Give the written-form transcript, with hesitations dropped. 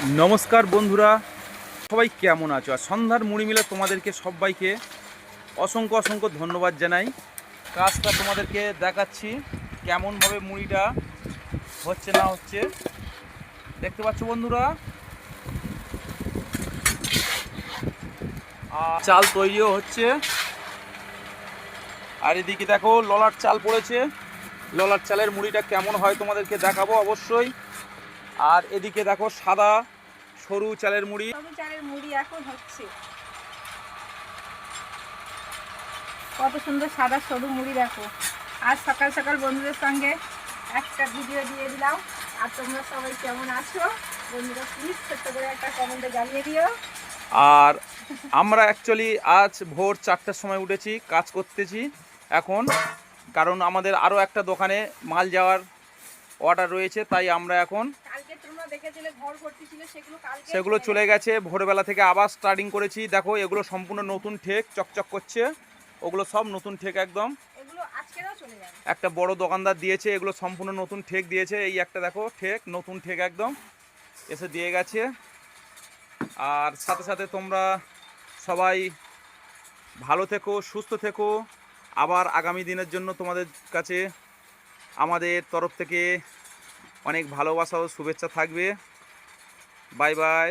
নমস্কার বন্ধুরা, সবাই কেমন আছো? আর সন্ধ্যার মুড়ি মিলে তোমাদেরকে সবাইকে অসংখ্য অসংখ্য ধন্যবাদ জানাই। কাজটা তোমাদেরকে দেখাচ্ছি কেমনভাবে মুড়িটা হচ্ছে না হচ্ছে। দেখতে পাচ্ছ বন্ধুরা, আর চাল তৈরিও হচ্ছে। আর এদিকে দেখো ললার চাল পড়েছে। ললার চালের মুড়িটা কেমন হয় তোমাদেরকে দেখাবো অবশ্যই। আর এদিকে দেখো সাদা সরু চালের মুড়ি। সরু চালের মুড়ি এখন হচ্ছে। কত সুন্দর সাদা সরু মুড়ি দেখো। আজ সকাল সকাল বন্ধুদের সঙ্গে একটা ভিডিও দিয়ে দিলাম। আর তোমরা সবাই কেমন আছো বন্ধুরা, প্লিজ ছোট্ট করে একটা কমেন্টে জানিয়ে দিও। আর আমরা অ্যাকচুয়ালি আজ ভোর 4টার সময় উঠেছি, কাজ করতেছি এখন, কারণ আমাদের আরও একটা দোকানে মাল যাওয়ার অর্ডার রয়েছে, তাই আমরা এখন কালকে তোমরা দেখেছিলে ঘর ভর্তি ছিল, সেগুলো চলে গেছে। ভোরবেলা থেকে আবার স্টার্টিং করেছি। দেখো এগুলো সম্পূর্ণ নতুন ঠেক, চকচক করছে। ওগুলো সব নতুন ঠেক একদম। এগুলো আজকেও চলে যাবে। একটা বড় দোকানদার দিয়েছে, এগুলো সম্পূর্ণ নতুন ঠেক দিয়েছে। এই একটা দেখো ঠেক, নতুন ঠেক একদম এসে দিয়ে গেছে। আর সাথে সাথে তোমরা সবাই ভালো থেকো, সুস্থ থেকো। আবার আগামী দিনের জন্য তোমাদের কাছে আমাদের তরফ থেকে অনেক ভালোবাসা ও শুভেচ্ছা থাকবে। Bye bye.